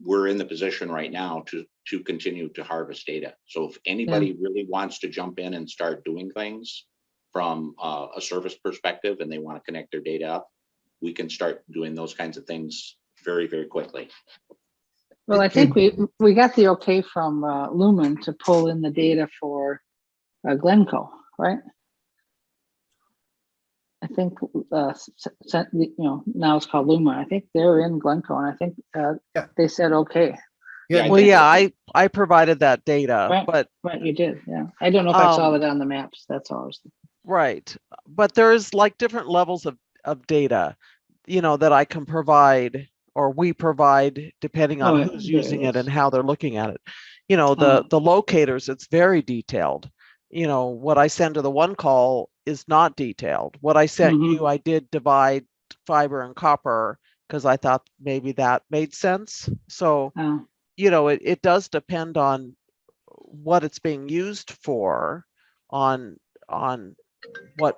We're in the position right now to continue to harvest data. So if anybody really wants to jump in and start doing things from a service perspective and they want to connect their data up, we can start doing those kinds of things very, very quickly. Well, I think we got the okay from Lumen to pull in the data for Glencoe, right? I think now it's called Lumen. I think they're in Glencoe, and I think they said okay. I provided that data, Right. but Right, you did, yeah. I don't know if I saw it on the maps. That's all I was thinking. right. But there's like different levels of data, that I can provide or we provide depending on who's using it and how they're looking at it. The locators, it's very detailed. What I send to the one call is not detailed. What I sent you, I did divide fiber and copper because I thought maybe that made sense. So, Oh, it does depend on what it's being used for, on what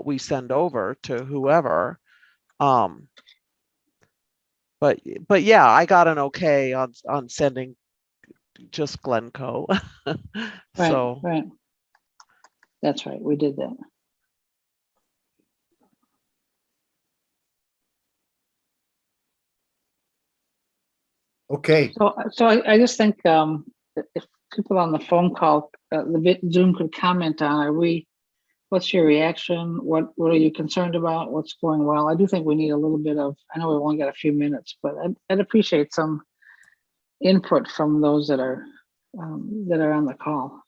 we send over to whoever. But yeah, I got an okay on sending just Glencoe. right, So right. That's right. We did that. Okay, So I just think if people on the phone call, Zoom could comment on, what's your reaction? What are you concerned about? What's going well? I do think we need a little bit of, I know we've only got a few minutes, but I'd appreciate some input from those that are on the call,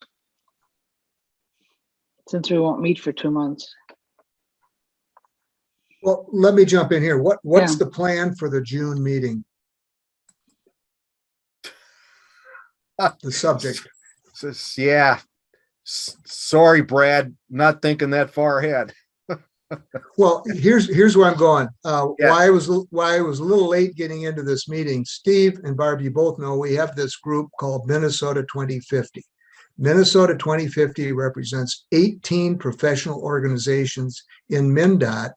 since we won't meet for 2 months. Well, let me jump in here. What's Yeah. the plan for the June meeting? The subject. yeah. Sorry, Brad, not thinking that far ahead. Well, here's where I'm going. Yeah. Why I was a little late getting into this meeting. Steve and Barb, you both know we have this group called Minnesota 2050. Minnesota 2050 represents 18 professional organizations in MnDOT.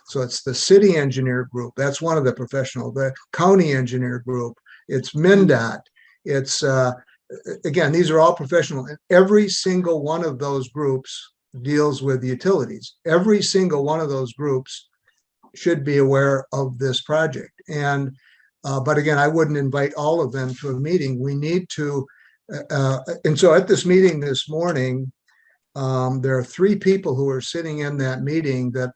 So it's the city engineer group. That's one of the professional. The county engineer group. It's MnDOT. It's again, these are all professional. And every single one of those groups deals with utilities. Every single one of those groups should be aware of this project. And but again, I wouldn't invite all of them to a meeting. We need to, and so at this meeting this morning, there are 3 people who are sitting in that meeting that,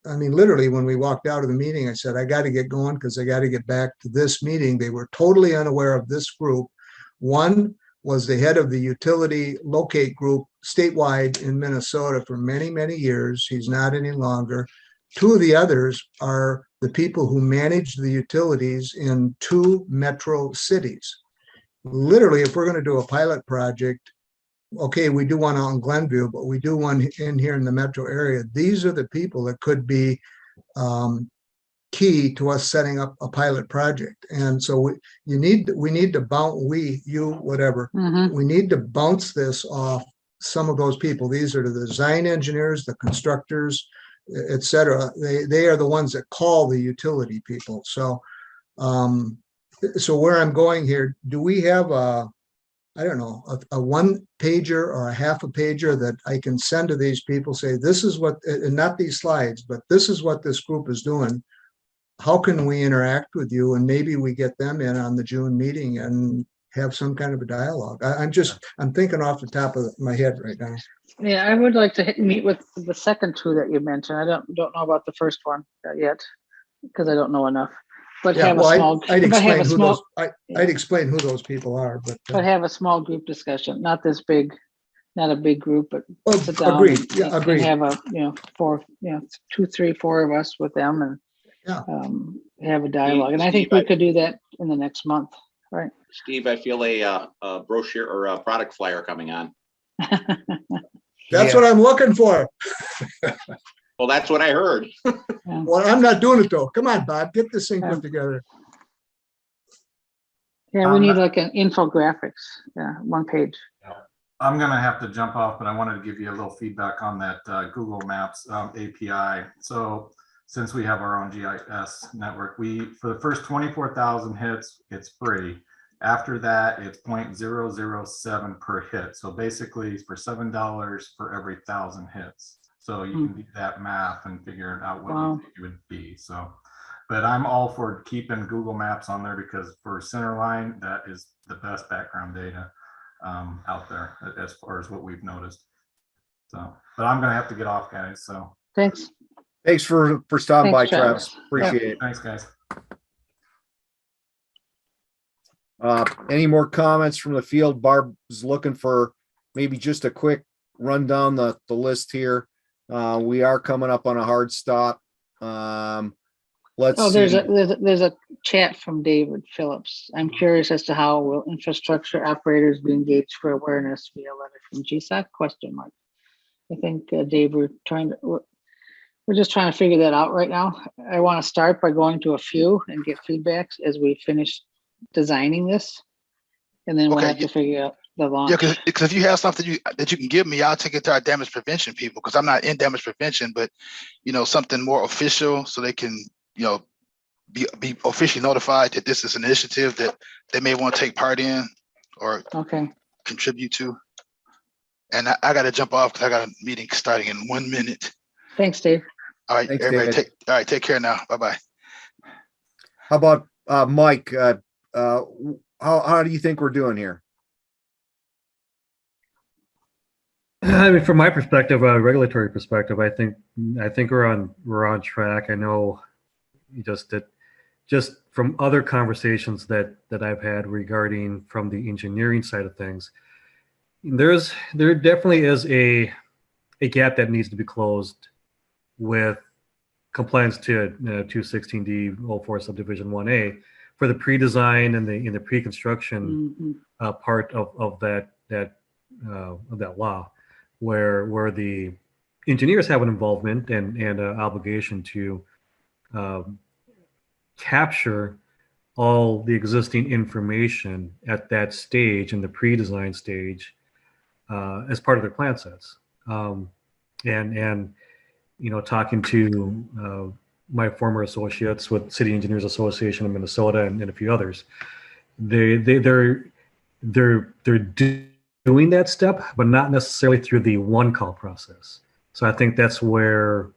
I mean, literally when we walked out of the meeting, I said, I got to get going because I got to get back to this meeting. They were totally unaware of this group. One was the head of the utility locate group statewide in Minnesota for many, many years. He's not any longer. 2 of the others are the people who manage the utilities in 2 metro cities. Literally, if we're going to do a pilot project, okay, we do one out in Glenview, but we do one in here in the metro area. These are the people that could be key to us setting up a pilot project. And so we need to bounce, whatever, Mhm. we need to bounce this off some of those people. These are the design engineers, the constructors, et cetera. They are the ones that call the utility people. So, so where I'm going here, do we have I don't know, a 1-pager or a half a pager that I can send to these people, say, this is what, and not these slides, but this is what this group is doing. How can we interact with you? And maybe we get them in on the June meeting and have some kind of a dialogue. I'm thinking off the top of my head right now. Yeah, I would like to meet with the second 2 that you mentioned. I don't know about the first one yet, because I don't know enough. But Yeah, have well, a small, I'd but have explain a who small, those, I'd explain who those people are, but have a small group discussion, not this big, not a big group, but oh, sit down agreed. and, Yeah, and agreed. have 4, 2, 3, 4 of us with them and Yeah. have a dialogue. And I think Steve, we could do that in the next month, right? Steve, I feel a brochure or a product flyer coming on. That's Yeah. what I'm looking for. Well, that's what I heard. Well, I'm not doing it though. Come on, Bob, get this thing Yeah. put together. Yeah, we need like an infographics, 1 page. I'm gonna have to jump off, but I wanted to give you a little feedback on that Google Maps API. So since we have our own GIS network, for the first 24,000 hits, it's free. After that, it's 0.007 per hit. So basically for $7 for every 1,000 hits. So you can do that math and figure out what you think it would be. So, but I'm all for keeping Google Maps on there because for Centerline, that is the best background data out there as far as what we've noticed. So, but I'm gonna have to get off, guys. So Thanks. Thanks for stopping by, Thanks, Travis. Travis. Appreciate it. thanks, guys. Any more comments from the field? Barb's looking for maybe just a quick run down the list here. We are coming up on a hard stop. Let's Oh, see. there's a chat from David Phillips. I'm curious as to how will infrastructure operators be engaged for awareness via letter from GSAC ? I think Dave, we're trying to. We're just trying to figure that out right now. I want to start by going to a few and get feedbacks as we finish designing this. And then we'll Okay, have to figure out the launch. Yeah, because if you have something that you can give me, I'll take it to our damage prevention people, because I'm not in damage prevention, but something more official so they can, be officially notified that this is an initiative that they may want to take part in or Okay. contribute to. And I got to jump off because I got a meeting starting in 1 minute. Thanks, Dave. All right, Thanks, everybody, David. take care now. Bye-bye. How about Mike? How do you think we're doing here? I mean, from my perspective, regulatory perspective, I think we're on track. I know just from other conversations that I've had regarding from the engineering side of things, there definitely is a gap that needs to be closed with compliance to 216D04 subdivision 1A for the pre-design and the pre-construction part of that law, where the engineers have an involvement and an obligation to capture all the existing information at that stage, in the pre-design stage, as part of their plan sets. And talking to my former associates with City Engineers Association of Minnesota and a few others, they're doing that step, but not necessarily through the one call process. So I think that's where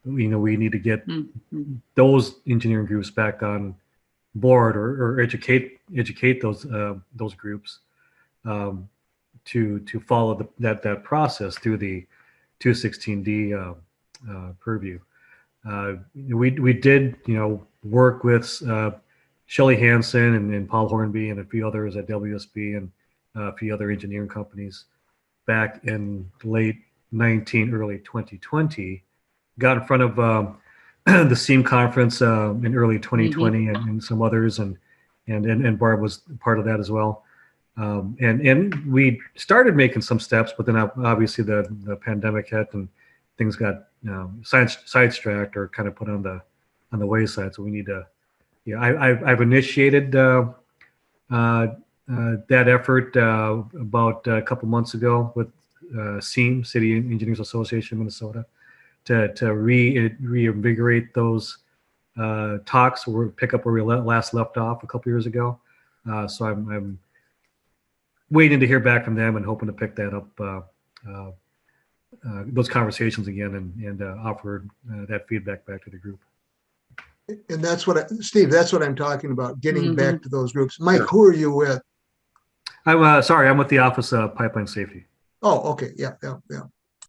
we need to get those engineering groups back on board, or educate those groups to follow that process through the 216D purview. We did work with Shelley Hansen and Paul Hornby and a few others at WSB and a few other engineering companies back in late 19, early 2020. Got in front of the SEAM conference in early 2020 and some others, and Barb was part of that as well. And we started making some steps, but then obviously the pandemic hit and things got sidetracked or kind of put on the wayside. So we need to, I've initiated that effort about a couple months ago with SEAM, City Engineers Association of Minnesota, to reinvigorate those talks, or pick up where we last left off a couple years ago. So I'm waiting to hear back from them and hoping to pick that up, those conversations again, and offer that feedback back to the group. And that's Steve, that's what I'm talking about, getting back to those groups. Mike, who are you with? I'm with the Office of Pipeline Safety. Oh, okay. Yeah.